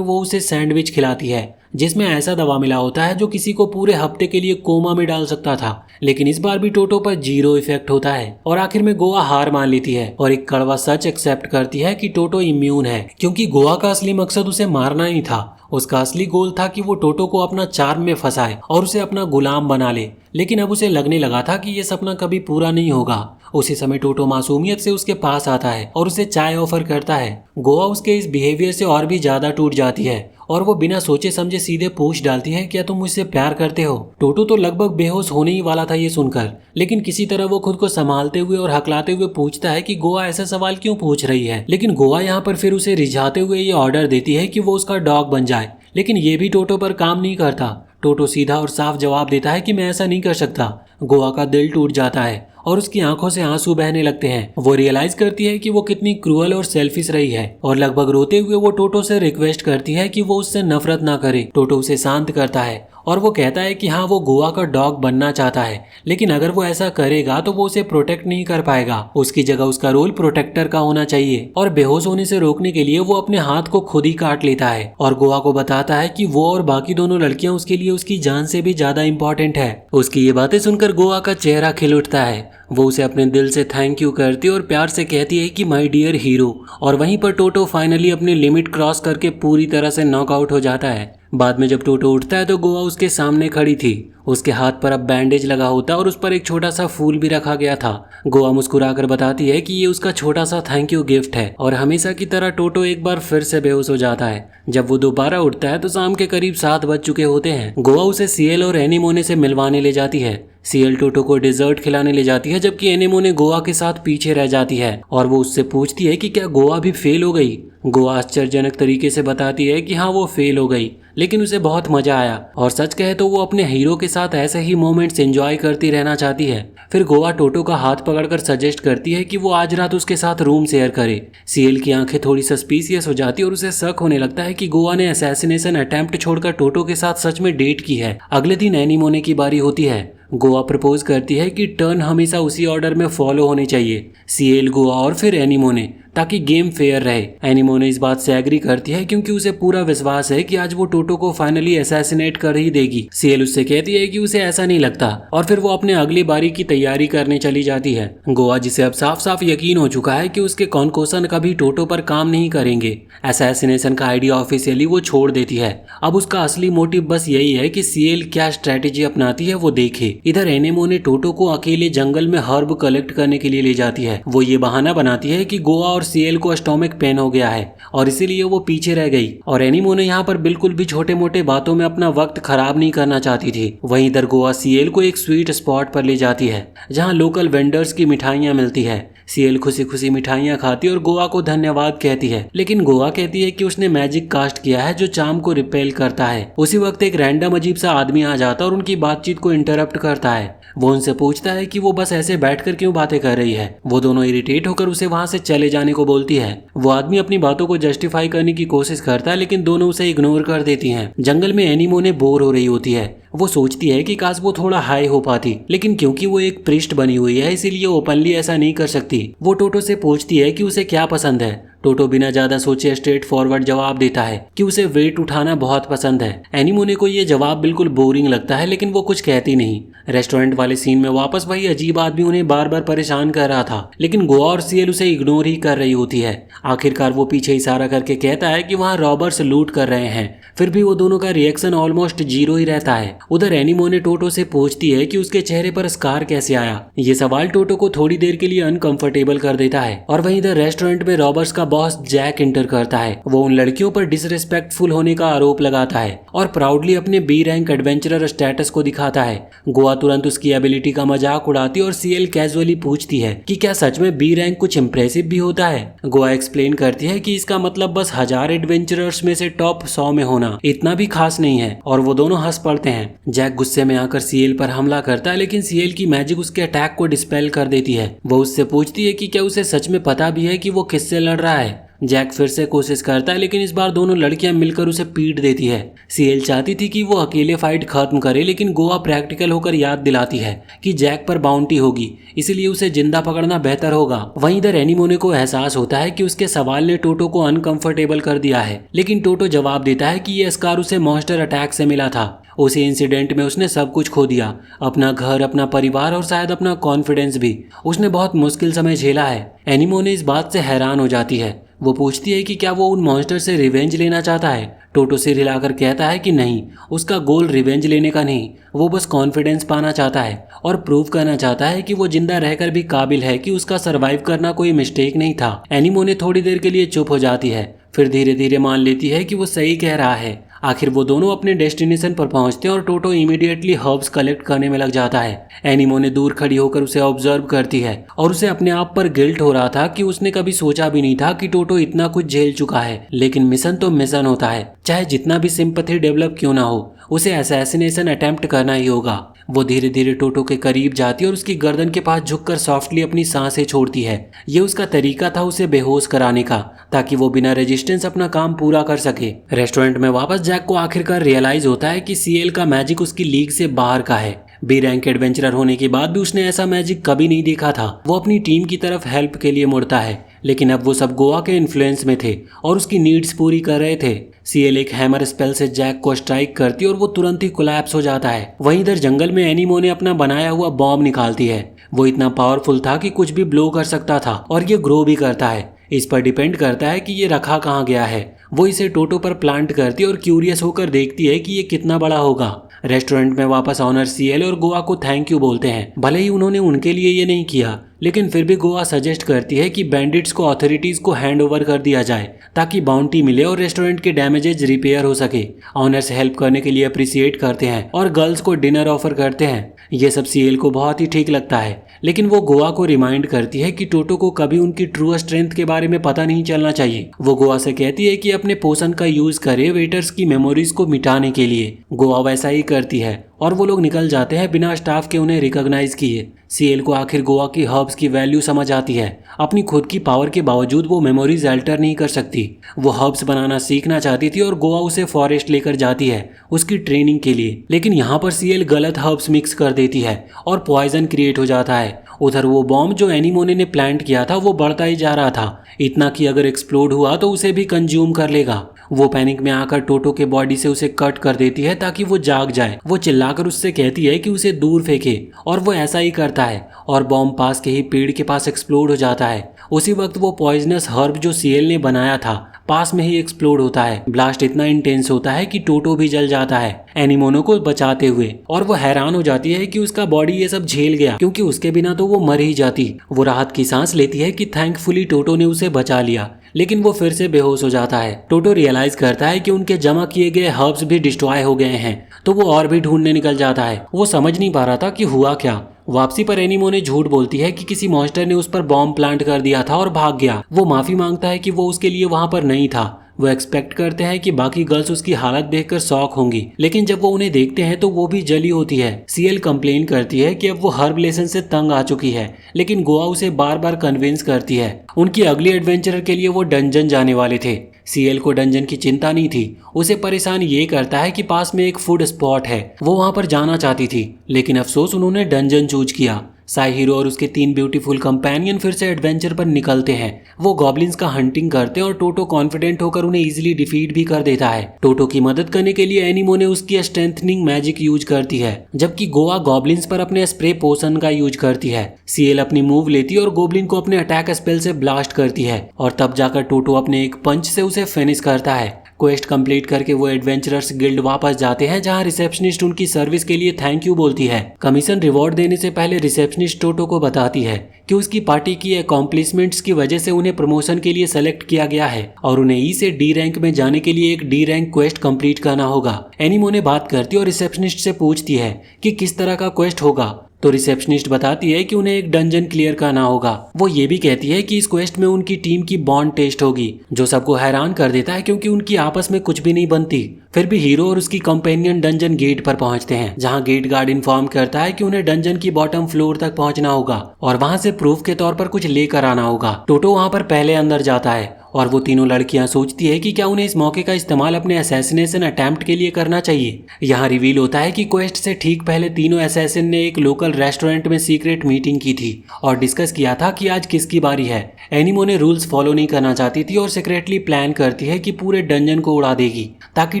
वो उसे सैंडविच खिलाती है, जिसमें ऐसा दवा मिला होता है जो किसी को पूरे हफ्ते के लिए कोमा में डाल सकता था। लेकिन इस बार भी टोटो पर 0 इफेक्ट होता है और आखिर में गोवा हार मान लेती है और एक कड़वा सच एक्सेप्ट करती है कि टोटो इम्यून है, क्योंकि गोवा का असली मकसद उसे मारना ही था। उसका असली गोल था कि वो टोटो को अपना चार्म में फंसाए और उसे अपना गुलाम बना ले। लेकिन अब उसे लगने लगा था कि ये सपना कभी पूरा नहीं होगा। उसी समय टोटो मासूमियत से उसके पास आता है और उसे चाय ऑफर करता है। गोवा उसके इस बिहेवियर से और भी ज्यादा टूट जाती है और वो बिना सोचे समझे सीधे पूछ डालती है, क्या तुम मुझसे प्यार करते हो? टोटो तो लगभग बेहोश होने ही वाला था ये सुनकर, लेकिन किसी तरह वो खुद को संभालते हुए और हकलाते हुए पूछता है कि गोवा ऐसा सवाल क्यों पूछ रही है। लेकिन गोवा यहाँ पर फिर उसे रिझाते हुए ये ऑर्डर देती है कि वो उसका डॉग बन जाए, लेकिन ये भी टोटो पर काम नहीं करता। टोटो सीधा और साफ जवाब देता है कि मैं ऐसा नहीं कर सकता। गोवा का दिल टूट जाता है और उसकी आंखों से आंसू बहने लगते हैं। वो रियलाइज करती है कि वो कितनी क्रूअल और सेल्फिश रही है और लगभग रोते हुए वो टोटो से रिक्वेस्ट करती है कि वो उससे नफरत ना करे। टोटो उसे शांत करता है और वो कहता है कि हाँ, वो गोवा का डॉग बनना चाहता है, लेकिन अगर वो ऐसा करेगा तो वो उसे प्रोटेक्ट नहीं कर पाएगा। उसकी जगह उसका रोल प्रोटेक्टर का होना चाहिए और बेहोश होने से रोकने के लिए वो अपने हाथ को खुद ही काट लेता है और गोवा को बताता है कि वो और बाकी दोनों लड़कियां उसके लिए उसकी जान से भी ज्यादा इंपॉर्टेंट है। उसकी ये बातें सुनकर गोवा का चेहरा खिल उठता है। वो उसे अपने दिल से थैंक यू करती और प्यार से कहती है कि माय डियर हीरो। और वहीं पर टोटो फाइनली अपनी लिमिट क्रॉस करके पूरी तरह से नॉकआउट हो जाता है। बाद में जब टोटो उठता है तो गोवा उसके सामने खड़ी थी। उसके हाथ पर अब बैंडेज लगा होता और उस पर एक छोटा सा फूल भी रखा गया था। गोवा मुस्कुराकर बताती है कि ये उसका छोटा सा थैंक यू गिफ्ट है और हमेशा की तरह टोटो एक बार फिर से बेहोश हो जाता है। जब वो दोबारा उठता है तो शाम के करीब 7 बज चुके होते हैं। गोवा उसे सीएल और एनीमोने से मिलवाने ले जाती है। सीएल टोटो को डिजर्ट खिलाने ले जाती है, जबकि एनीमोने गोवा के साथ पीछे रह जाती है और वो उससे पूछती है कि क्या गोवा भी फेल हो गई। गोवा आश्चर्यजनक तरीके से बताती है कि हाँ, वो फेल हो गई, लेकिन उसे बहुत मजा आया और सच कहे तो वो अपने हीरो के साथ ऐसे ही मोमेंट्स एंजॉय करती रहना चाहती है। फिर गोवा टोटो का हाथ पकड़कर सजेस्ट करती है कि वो आज रात उसके साथ रूम शेयर करे। सीएल की आंखें थोड़ी सस्पिशियस हो जाती और उसे शक होने लगता है कि गोवा ने असैसिनेशन अटेम्प्ट छोड़कर टोटो के साथ सच में डेट की है। अगले दिन एनीमोने की बारी होती है। गोवा प्रपोज करती है कि टर्न हमेशा उसी ऑर्डर में फॉलो होने चाहिए, सीएल, गोवा और फिर एनीमोने, ताकि गेम फेयर रहे। एनीमोने इस बात से एग्री करती है क्योंकि उसे पूरा विश्वास है कि आज वो टोटो को फाइनली असैसिनेट कर ही देगी। सीएल उससे कहती है कि उसे ऐसा नहीं लगता और फिर वो अपने अगली बारी की तैयारी करने चली जाती है। गोवा, जिसे अब साफ साफ यकीन हो चुका है कि उसके कॉन्कोशन कभी टोटो पर काम नहीं करेंगे, असैसिनेशन का आइडिया ऑफिशियली वो छोड़ देती है। अब उसका असली मोटिव बस यही है कि सीएल क्या स्ट्रेटेजी अपनाती है वो देखे। इधर एनीमोने टोटो को अकेले जंगल में हर्ब कलेक्ट करने के लिए ले जाती है। वो ये बहाना बनाती है कि गोवा और सीएल को स्टोमक पेन हो गया है और इसीलिए वो पीछे रह गई और एनीमोने यहाँ पर बिल्कुल भी छोटे मोटे बातों में अपना वक्त खराब नहीं करना चाहती थी। वहीं इधर गोवा सीएल को एक स्वीट स्पॉट पर ले जाती है जहाँ लोकल वेंडर्स की मिठाइयाँ मिलती है। सीएल खुशी खुशी मिठाइयाँ खाती और गोवा को धन्यवाद कहती है, लेकिन गोवा कहती है कि उसने मैजिक कास्ट किया है जो चार्म को रिपेल करता है। उसी वक्त एक रैंडम अजीब सा आदमी आ जाता और उनकी बातचीत को इंटरप्ट करता है। वो उनसे पूछता है कि वो बस ऐसे बैठकर क्यों बातें कर रही है। वो दोनों इरिटेट होकर उसे वहां से चले जाने को बोलती है। वो आदमी अपनी बातों को जस्टिफाई करने की कोशिश करता है, लेकिन दोनों उसे इग्नोर कर देती हैं। जंगल में एनीमोने बोर हो रही होती है। वो सोचती है कि काश वो थोड़ा हाई हो पाती, लेकिन क्योंकि वो एक प्रिस्ट बनी हुई है इसीलिए ओपनली ऐसा नहीं कर सकती। वो टोटो से पूछती है कि उसे क्या पसंद है। टोटो बिना ज्यादा सोचे स्ट्रेट फॉरवर्ड जवाब देता है कि उसे वेट उठाना बहुत पसंद है। एनीमोने को ये जवाब बिल्कुल बोरिंग लगता है, लेकिन वो कुछ कहती नहीं। रेस्टोरेंट वाले सीन में वापस वही अजीब आदमी उन्हें बार बार परेशान कर रहा था, लेकिन गोवा और सीएल उसे इग्नोर ही कर रही होती है। आखिरकार वो पीछे इशारा करके कहता है कि वहाँ रॉबर्स लूट कर रहे हैं, फिर भी वो दोनों का रिएक्शन ऑलमोस्ट जीरो ही रहता है। उधर एनिमोने टोटो से पूछती है कि उसके चेहरे पर स्कार कैसे आया। ये सवाल टोटो को थोड़ी देर के लिए अनकंफर्टेबल कर देता है। और वहीं इधर रेस्टोरेंट में रॉबर्ट्स का बॉस जैक इंटर करता है। वो उन लड़कियों पर डिसरिस्पेक्टफुल होने का आरोप लगाता है और प्राउडली अपने बी रैंक एडवेंचरर स्टेटस को दिखाता है। गोवा तुरंत उसकी एबिलिटी का मजाक उड़ाती है और सीएल कैजुअली पूछती है कि क्या सच में बी रैंक कुछ इंप्रेसिव भी होता है। गोवा एक्सप्लेन करती है कि इसका मतलब बस 1000 एडवेंचरर्स में से टॉप 100 में होना इतना भी खास नहीं है, और वो दोनों हंस पड़ते हैं। जैक गुस्से में आकर सीएल पर हमला करता है, लेकिन सीएल की मैजिक उसके अटैक को डिस्पेल कर देती है। वो उससे पूछती है कि क्या उसे सच में पता भी है कि वो किससे लड़ रहा है। जैक फिर से कोशिश करता है, लेकिन इस बार दोनों लड़कियां मिलकर उसे पीट देती है। सीएल चाहती थी कि वो अकेले फाइट खत्म करे, लेकिन गोवा प्रैक्टिकल होकर याद दिलाती है कि जैक पर बाउंटी होगी, इसीलिए उसे जिंदा पकड़ना बेहतर होगा। वहीं इधर एनिमोने को एहसास होता है कि उसके सवाल ने टोटो को अनकंफर्टेबल कर दिया है, लेकिन टोटो जवाब देता है कि ये स्कार उसे मॉन्स्टर अटैक से मिला था। उसी इंसिडेंट में उसने सब कुछ खो दिया, अपना घर, अपना परिवार और शायद अपना कॉन्फिडेंस भी। उसने बहुत मुश्किल समय झेला है। एनिमोने इस बात से हैरान हो जाती है। वो पूछती है कि क्या वो उन मॉन्स्टर से रिवेंज लेना चाहता है। टोटो सिर हिलाकर कहता है कि नहीं, उसका गोल रिवेंज लेने का नहीं, वो बस कॉन्फिडेंस पाना चाहता है और प्रूव करना चाहता है कि वो जिंदा रहकर भी काबिल है, कि उसका सरवाइव करना कोई मिस्टेक नहीं था। एनिमोने थोड़ी देर के लिए चुप हो जाती है, फिर धीरे धीरे मान लेती है कि वो सही कह रहा है। आखिर वो दोनों अपने डेस्टिनेशन पर पहुंचते हैं और टोटो इमीडिएटली हर्ब्स कलेक्ट करने में लग जाता है। एनिमोने दूर खड़ी होकर उसे ऑब्जर्व करती है और उसे अपने आप पर गिल्ट हो रहा था कि उसने कभी सोचा भी नहीं था कि टोटो इतना कुछ झेल चुका है। लेकिन मिशन तो मिशन होता है, चाहे जितना भी सिंपैथी डेवलप क्यों ना हो, उसे असैसिनेशन अटेम्प्ट करना ही होगा। वो धीरे धीरे टोटो के करीब जाती है और उसकी गर्दन के पास झुककर सॉफ्टली अपनी सांसें छोड़ती है। ये उसका तरीका था उसे बेहोश कराने का, ताकि वो बिना रेजिस्टेंस अपना काम पूरा कर सके। रेस्टोरेंट में वापस जैक को आखिरकार रियलाइज होता है कि सीएल का मैजिक उसकी लीग से बाहर का है। बी रैंक एडवेंचरर होने के बाद भी उसने ऐसा मैजिक कभी नहीं देखा था। वो अपनी टीम की तरफ हेल्प के लिए मुड़ता है, लेकिन अब वो सब गोवा के इन्फ्लुएंस में थे और उसकी नीड्स पूरी कर रहे थे। सीएल एक हैमर स्पेल से जैक को स्ट्राइक करती और वो तुरंत ही कोलैप्स हो जाता है। वहीं इधर जंगल में एनिमोने अपना बनाया हुआ बॉम्ब निकालती है। वो इतना पावरफुल था कि कुछ भी ब्लो कर सकता था और ये ग्रो भी करता है। इस पर डिपेंड करता है कि ये रखा कहाँ गया है। वो इसे टोटो पर प्लांट करती है और क्यूरियस होकर देखती है कि ये कितना बड़ा होगा। रेस्टोरेंट में वापस ऑनर सीएल और गोवा को थैंक यू बोलते हैं। भले ही उन्होंने उनके लिए ये नहीं किया, लेकिन फिर भी गोवा सजेस्ट करती है कि बैंडिट्स को अथॉरिटीज को हैंड ओवर कर दिया जाए ताकि बाउंटी मिले और रेस्टोरेंट के डैमेजेज रिपेयर हो सके। ऑनर्स हेल्प करने के लिए अप्रिसिएट करते हैं और गर्ल्स को डिनर ऑफर करते हैं। ये सब सीएल को बहुत ही ठीक लगता है, लेकिन वो गोवा को रिमाइंड करती है कि टोटो को कभी उनकी ट्रू स्ट्रेंथ के बारे में पता नहीं चलना चाहिए। वो गोवा से कहती है कि अपने पोषण का यूज करे वेटर्स की मेमोरीज को मिटाने के लिए। गोवा वैसा ही करती है और वो लोग निकल जाते हैं बिना स्टाफ के उन्हें रिकॉग्नाइज किए। सीएल को आखिर गोवा की हर्ब्स की वैल्यू समझ आती है। अपनी खुद की पावर के बावजूद वो मेमोरीज अल्टर नहीं कर सकती। वो हर्ब्स बनाना सीखना चाहती थी और गोवा उसे फॉरेस्ट लेकर जाती है उसकी ट्रेनिंग के लिए, लेकिन यहाँ पर सीएल गलत हर्ब्स मिक्स कर देती है और पॉइजन क्रिएट हो जाता है। उधर वो बॉम्ब जो एनिमोने ने प्लांट किया था वो बढ़ता ही जा रहा था, इतना कि अगर एक्सप्लोड हुआ तो उसे भी कंज्यूम कर लेगा। वो पैनिक में आकर टोटो के बॉडी से उसे कट कर देती है ताकि वो जाग जाए। वो चिल्लाकर उससे कहती है कि उसे दूर फेंके और वो ऐसा ही करता है और बॉम्ब पास के ही पेड़ के पास एक्सप्लोड हो जाता है। उसी वक्त वो पॉइजनस हर्ब जो सीएल ने बनाया था पास में ही एक्सप्लोड होता है। ब्लास्ट इतना इंटेंस होता है कि टोटो भी जल जाता है एनिमोनो को बचाते हुए, और वो हैरान हो जाती है कि उसका बॉडी ये सब झेल गया, क्योंकि उसके बिना तो वो मर ही जाती। वो राहत की सांस लेती है कि थैंकफुली टोटो ने उसे बचा लिया, लेकिन वो फिर से बेहोश हो जाता है। टोटो रियलाइज करता है कि उनके जमा किए गए हर्ब्स भी डिस्ट्रॉय हो गए हैं, तो वो और भी ढूंढने निकल जाता है। वो समझ नहीं पा रहा था कि हुआ क्या। वापसी पर एनिमोने झूठ बोलती है कि किसी मॉन्स्टर ने उस पर बॉम्ब प्लांट कर दिया था और भाग गया। वो माफी मांगता है कि वो उसके लिए वहां पर नहीं था। वो एक्सपेक्ट करते हैं कि बाकी गर्ल्स उसकी हालत देखकर शॉक होंगी, लेकिन जब वो उन्हें देखते हैं तो वो भी जली होती है। सीएल कंप्लेन करती है कि अब वो हर्ब लेसन से तंग आ चुकी है, लेकिन गोवा उसे बार बार कन्विंस करती है। उनकी अगली एडवेंचर के लिए वो डंजन जाने वाले थे। सीएल को डंजन की चिंता नहीं थी, उसे परेशान ये करता है कि पास में एक फूड स्पॉट है। वो वहां पर जाना चाहती थी, लेकिन अफसोस उन्होंने डंजन चूज किया। साई हीरो और उसके 3 ब्यूटीफुल कंपेनियन फिर से एडवेंचर पर निकलते हैं। वो गॉब्लिन्स का हंटिंग करते हैं और टोटो कॉन्फिडेंट होकर उन्हें इजीली डिफीट भी कर देता है। टोटो की मदद करने के लिए एनिमोने उसकी स्ट्रेंथनिंग मैजिक यूज करती है, जबकि गोवा गॉब्लिन्स पर अपने स्प्रे पोशन का यूज करती है। सीएल अपनी मूव लेती है और गोब्लिन को अपने अटैक स्पेल से ब्लास्ट करती है और तब जाकर टोटो अपने एक पंच से उसे फिनिश करता है। क्वेस्ट कंप्लीट करके वो एडवेंचरर्स गिल्ड वापस जाते हैं, जहां रिसेप्शनिस्ट उनकी सर्विस के लिए थैंक यू बोलती है। कमीशन रिवॉर्ड देने से पहले रिसेप्शनिस्ट टोटो को बताती है कि उसकी पार्टी की अकॉम्प्लिशमेंट्स की वजह से उन्हें प्रमोशन के लिए सेलेक्ट किया गया है और उन्हें ई से डी रैंक में जाने के लिए एक डी रैंक क्वेस्ट कंप्लीट करना होगा। एनिमोने बात करती है और रिसेप्शनिस्ट से पूछती है कि किस तरह का क्वेस्ट होगा, तो रिसेप्शनिस्ट बताती है कि उन्हें एक डंजन क्लियर करना होगा। वो ये भी कहती है कि इस क्वेस्ट में उनकी टीम की बॉन्ड टेस्ट होगी, जो सबको हैरान कर देता है क्योंकि उनकी आपस में कुछ भी नहीं बनती। फिर भी हीरो और उसकी कंपेनियन डंजन गेट पर पहुंचते हैं, जहां गेट गार्ड इन्फॉर्म करता है कि उन्हें डंजन की बॉटम फ्लोर तक पहुंचना होगा और वहां से प्रूफ के तौर पर कुछ लेकर आना होगा। टोटो वहां पर पहले अंदर जाता है और वो तीनों लड़कियां सोचती है कि क्या उन्हें इस मौके का इस्तेमाल अपने असैसिनेशन अटेम्प्ट के लिए करना चाहिए। यहाँ रिवील होता है कि क्वेस्ट से ठीक पहले तीनों असैसिन ने एक लोकल रेस्टोरेंट में सीक्रेट मीटिंग की थी और डिस्कस किया था कि आज किसकी बारी है। एनिमोने रूल्स फॉलो नहीं करना चाहती थी और सीक्रेटली प्लान करती है कि पूरे डंजन को उड़ा देगी ताकि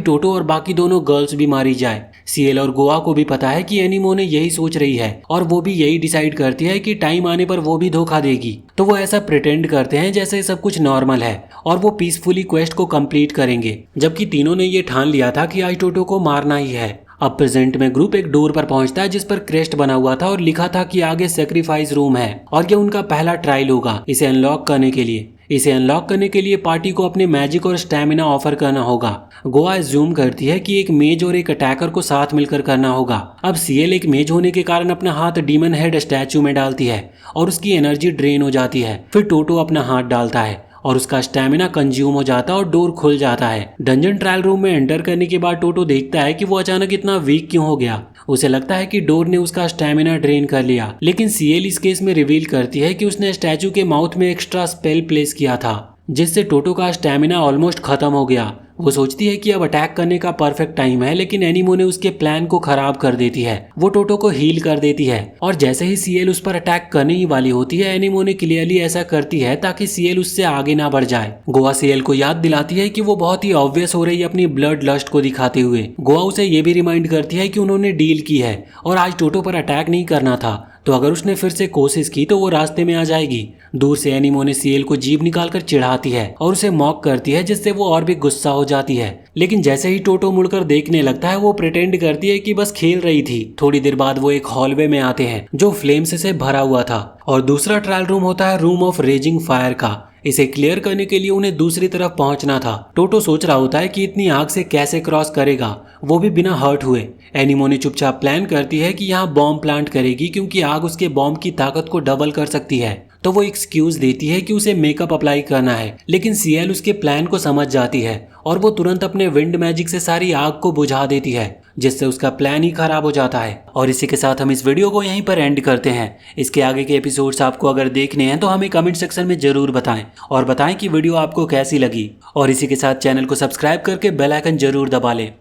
टोटो और बाकी दोनों गर्ल्स भी मारी जाए। सीएल और गोवा को भी पता है कि एनिमोने यही सोच रही है और वो भी यही डिसाइड करती है कि टाइम आने पर वो भी धोखा देगी, तो वो ऐसा प्रिटेंड करते हैं जैसे सब कुछ नॉर्मल है और वो पीसफुली क्वेस्ट को कंप्लीट करेंगे, जबकि तीनों ने ये ठान लिया था कि आज टोटो को मारना ही है। अब प्रेजेंट में ग्रुप एक डोर पर पहुंचता है जिस पर क्रेस्ट बना हुआ था और लिखा था कि आगे सेक्रीफाइस रूम है और ये उनका पहला ट्रायल होगा इसे अनलॉक करने के लिए। इसे अनलॉक करने के लिए पार्टी को अपने मैजिक और स्टैमिना ऑफर करना होगा। गोवा एज्यूम करती है कि एक मेज और एक अटैकर को साथ मिलकर करना होगा। अब सीएल एक मेज होने के कारण अपना हाथ डीमन हेड स्टैचू में डालती है और उसकी एनर्जी ड्रेन हो जाती है। फिर टोटो अपना हाथ डालता है और उसका स्टैमिना कंज्यूम हो जाता है और डोर खुल जाता है। डंजन ट्रायल रूम में एंटर करने के बाद टोटो देखता है कि वो अचानक इतना वीक क्यों हो गया। उसे लगता है कि डोर ने उसका स्टैमिना ड्रेन कर लिया, लेकिन सीएल इस केस में रिवील करती है कि उसने स्टैचू के माउथ में एक्स्ट्रा स्पेल प्लेस किया था, जिससे टोटो का स्टैमिना ऑलमोस्ट खत्म हो गया। वो सोचती है कि अब अटैक करने का परफेक्ट टाइम है, लेकिन एनिमोने उसके प्लान को खराब कर देती है। वो टोटो को हील कर देती है और जैसे ही सीएल उस पर अटैक करने ही वाली होती है, एनिमोने क्लियरली ऐसा करती है ताकि सीएल उससे आगे ना बढ़ जाए। गोवा सीएल को याद दिलाती है कि वो बहुत ही ऑब्वियस हो रही है अपनी ब्लड लस्ट को दिखाते हुए। गोवा उसे ये भी रिमाइंड करती है कि उन्होंने डील की है और आज टोटो पर अटैक नहीं करना था, तो अगर उसने फिर से कोशिश की तो वो रास्ते में आ जाएगी। दूर से एनिमोने सीएल को जीभ निकालकर चिढ़ाती है और उसे मॉक करती है, जिससे वो और भी गुस्सा हो जाती है। लेकिन जैसे ही टोटो मुड़कर देखने लगता है, वो प्रिटेंड करती है कि बस खेल रही थी। थोड़ी देर बाद वो एक हॉलवे में आते हैं जो फ्लेम्स से भरा हुआ था और दूसरा ट्रायल रूम होता है रूम ऑफ रेजिंग फायर का। इसे क्लियर करने के लिए उन्हें दूसरी तरफ पहुंचना था। टोटो सोच रहा होता है कि इतनी आग से कैसे क्रॉस करेगा, वो भी बिना हर्ट हुए। एनिमोने चुपचाप प्लान करती है कि यहाँ बॉम्ब प्लांट करेगी क्योंकि आग उसके बॉम्ब की ताकत को डबल कर सकती है, तो वो एक्सक्यूज देती है कि उसे मेकअप अप्लाई करना है। लेकिन सीएल उसके प्लान को समझ जाती है और वो तुरंत अपने विंड मैजिक से सारी आग को बुझा देती है, जिससे उसका प्लान ही खराब हो जाता है। और इसी के साथ हम इस वीडियो को यहीं पर एंड करते हैं। इसके आगे के एपिसोड्स आपको अगर देखने हैं तो हमें कमेंट सेक्शन में जरूर बताएं और बताएं कि वीडियो आपको कैसी लगी। और इसी के साथ चैनल को सब्सक्राइब करके बेल आइकन जरूर दबा लें।